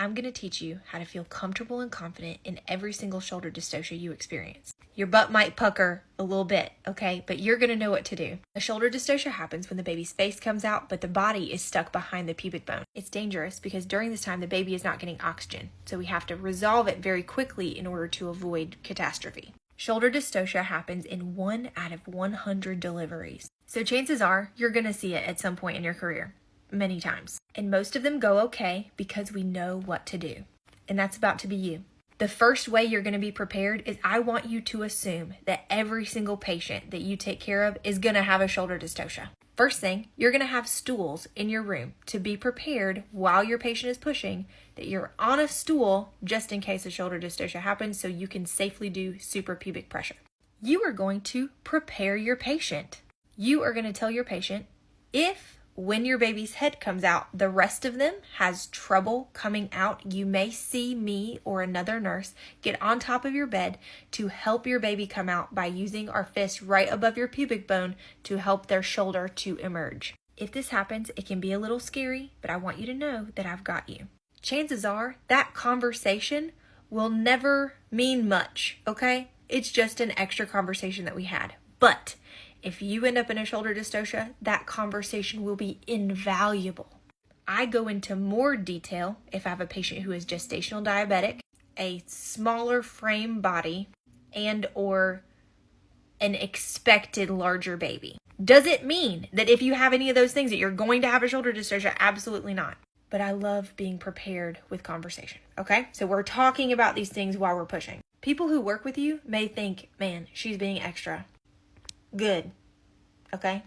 I'm going to teach you how to feel comfortable and confident in every single shoulder dystocia you experience. Your butt might pucker a little bit, okay? But you're going to know what to do. A shoulder dystocia happens when the baby's face comes out, but the body is stuck behind the pubic bone. It's dangerous because during this time, the baby is not getting oxygen. So we have to resolve it very quickly in order to avoid catastrophe. Shoulder dystocia happens in 1 out of 100 deliveries. So chances are you're going to see it at some point in your career, many times. And most of them go okay because we know what to do. And that's about to be you. The first way you're going to be prepared is I want you to assume that every single patient that you take care of is going to have a shoulder dystocia. First thing, you're going to have stools in your room to be prepared while your patient is pushing that you're on a stool just in case a shoulder dystocia happens so you can safely do suprapubic pressure. You are going to prepare your patient. You are going to tell your patient if when your baby's head comes out, the rest of them has trouble coming out, you may see me or another nurse get on top of your bed to help your baby come out by using our fist right above your pubic bone to help their shoulder to emerge. If this happens, it can be a little scary, but I want you to know that I've got you. Chances are that conversation will never mean much, okay? It's just an extra conversation that we had. But if you end up in a shoulder dystocia, that conversation will be invaluable. I go into more detail if I have a patient who is gestational diabetic, a smaller frame body, and or an expected larger baby. Does it mean that if you have any of those things that you're going to have a shoulder dystocia? Absolutely not. But I love being prepared with conversation, okay? So we're talking about these things while we're pushing. People who work with you may think, man, she's being extra. Good. Okay?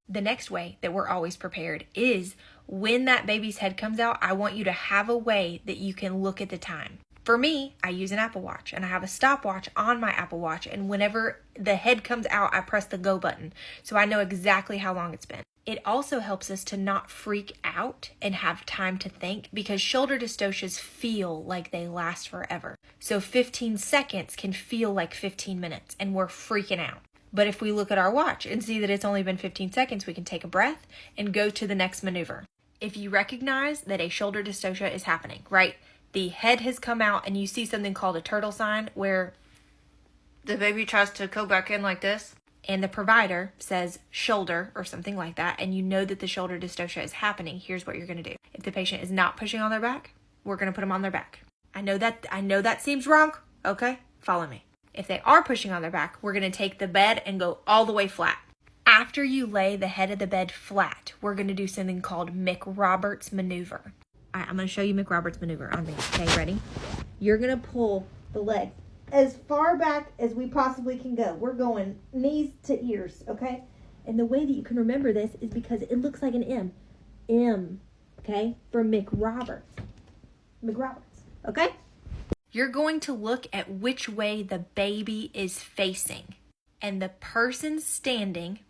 The next way that we're always prepared is when that baby's head comes out, I want you to have a way that you can look at the time. For me, I use an Apple Watch and I have a stopwatch on my Apple Watch, and whenever the head comes out, I press the go button so I know exactly how long it's been. It also helps us to not freak out and have time to think because shoulder dystocias feel like they last forever. So 15 seconds can feel like 15 minutes and we're freaking out. But if we look at our watch and see that it's only been 15 seconds, we can take a breath and go to the next maneuver. If you recognize that a shoulder dystocia is happening, right? The head has come out and you see something called a turtle sign where the baby tries to go back in like this and the provider says shoulder or something like that, and you know that the shoulder dystocia is happening, here's what you're going to do. If the patient is not pushing on their back, we're going to put them on their back. I know that seems wrong. Okay, follow me. If they are pushing on their back, we're going to take the bed and go all the way flat. After you lay the head of the bed flat, we're going to do something called McRoberts maneuver. All right, I'm going to show you McRoberts maneuver on me. Okay, ready? You're going to pull the leg as far back as we possibly can go. We're going knees to ears, okay? And the way that you can remember this is because it looks like an M. M, okay? For McRoberts. McRoberts, okay? You're going to look at which way the baby is facing. And the person standing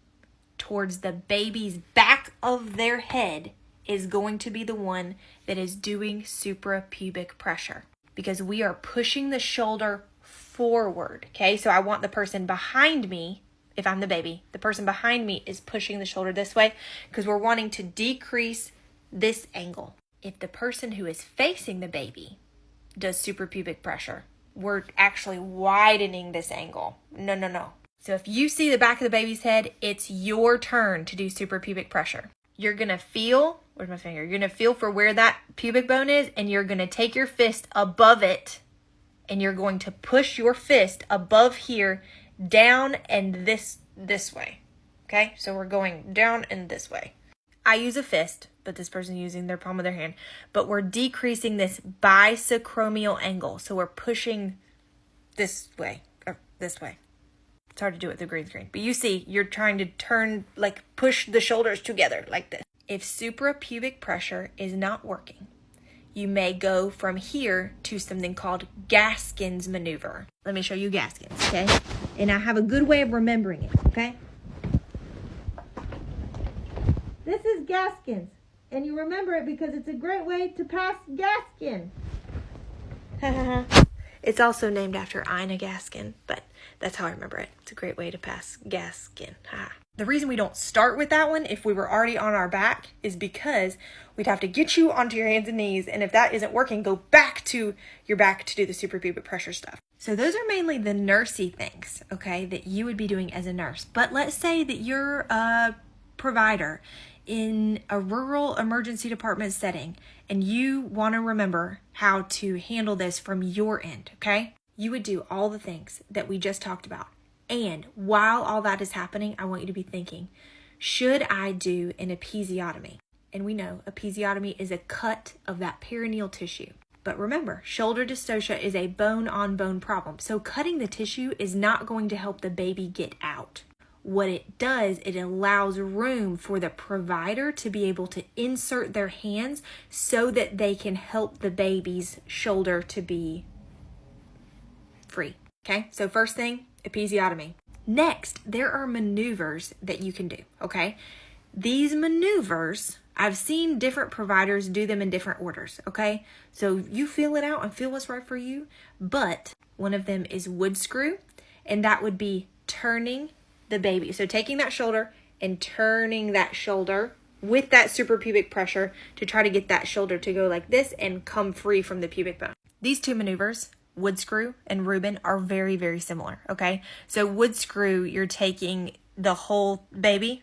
towards the baby's back of their head is going to be the one that is doing suprapubic pressure. Because we are pushing the shoulder forward, okay? So I want the person behind me, if I'm the baby, the person behind me is pushing the shoulder this way because we're wanting to decrease this angle. If the person who is facing the baby does suprapubic pressure, we're actually widening this angle. No. So if you see the back of the baby's head, it's your turn to do suprapubic pressure. You're going to feel, where's my finger? You're going to feel for where that pubic bone is, and you're going to take your fist above it, and you're going to push your fist above here, down and this way. Okay? So we're going down and this way. I use a fist, but this person's using their palm of their hand. But we're decreasing this bisacromial angle. So we're pushing this way, or this way. It's hard to do it with the green screen. But you see, you're trying to turn, like push the shoulders together like this. If suprapubic pressure is not working, you may go from here to something called Gaskin's maneuver. Let me show you Gaskin's, okay? And I have a good way of remembering it, okay? This is Gaskin's, and you remember it because it's a great way to pass Gaskin. It's also named after Ina Gaskin, but that's how I remember it. It's a great way to pass Gaskin. The reason we don't start with that one if we were already on our back is because we'd have to get you onto your hands and knees, and if that isn't working, go back to your back to do the suprapubic pressure stuff. So those are mainly the nursey things, okay, that you would be doing as a nurse. But let's say that you're a provider in a rural emergency department setting and you want to remember how to handle this from your end, okay? You would do all the things that we just talked about. And while all that is happening, I want you to be thinking, should I do an episiotomy? And we know episiotomy is a cut of that perineal tissue. But remember, shoulder dystocia is a bone-on-bone problem. So cutting the tissue is not going to help the baby get out. What it does, it allows room for the provider to be able to insert their hands so that they can help the baby's shoulder to be free. Okay, so first thing, episiotomy. Next, there are maneuvers that you can do, okay? These maneuvers, I've seen different providers do them in different orders, okay? So you feel it out and feel what's right for you, but one of them is wood screw, and that would be turning the baby. So taking that shoulder and turning that shoulder with that suprapubic pressure to try to get that shoulder to go like this and come free from the pubic bone. These two maneuvers, wood screw and Reuben, are very, very similar, okay? So wood screw, you're taking the whole baby,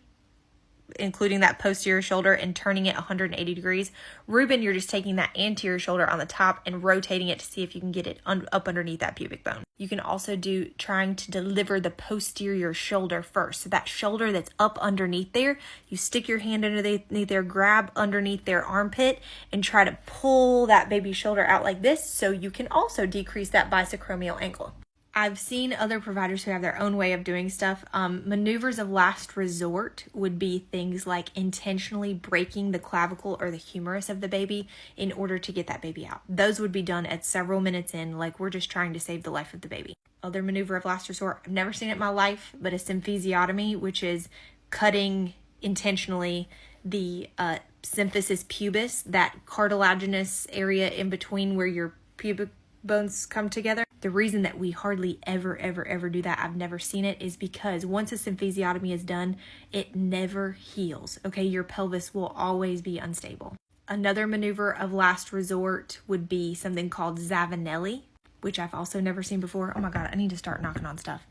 including that posterior shoulder, and turning it 180 degrees. Reuben, you're just taking that anterior shoulder on the top and rotating it to see if you can get it up underneath that pubic bone. You can also do trying to deliver the posterior shoulder first. So that shoulder that's up underneath there, you stick your hand underneath there, grab underneath their armpit, and try to pull that baby's shoulder out like this so you can also decrease that bisacromial angle. I've seen other providers who have their own way of doing stuff. Maneuvers of last resort would be things like intentionally breaking the clavicle or the humerus of the baby in order to get that baby out. Those would be done at several minutes in, like we're just trying to save the life of the baby. Other maneuver of last resort, I've never seen it in my life, but a symphysiotomy, which is cutting intentionally the symphysis pubis, that cartilaginous area in between where your pubic bones come together. The reason that we hardly ever do that, I've never seen it, is because once a symphysiotomy is done, it never heals. Okay, your pelvis will always be unstable. Another maneuver of last resort would be something called Zavanelli, which I've also never seen before. Oh my God, I need to start knocking on stuff.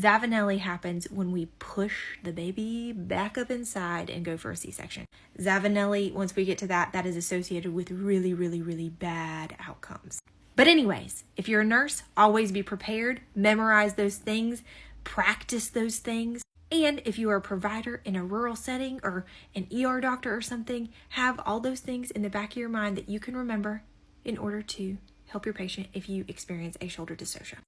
Zavanelli happens when we push the baby back up inside and go for a C-section. Zavanelli, once we get to that, that is associated with really bad outcomes. But anyways, if you're a nurse, always be prepared, memorize those things, practice those things. And if you are a provider in a rural setting or an ER doctor or something, have all those things in the back of your mind that you can remember in order to help your patient if you experience a shoulder dystocia.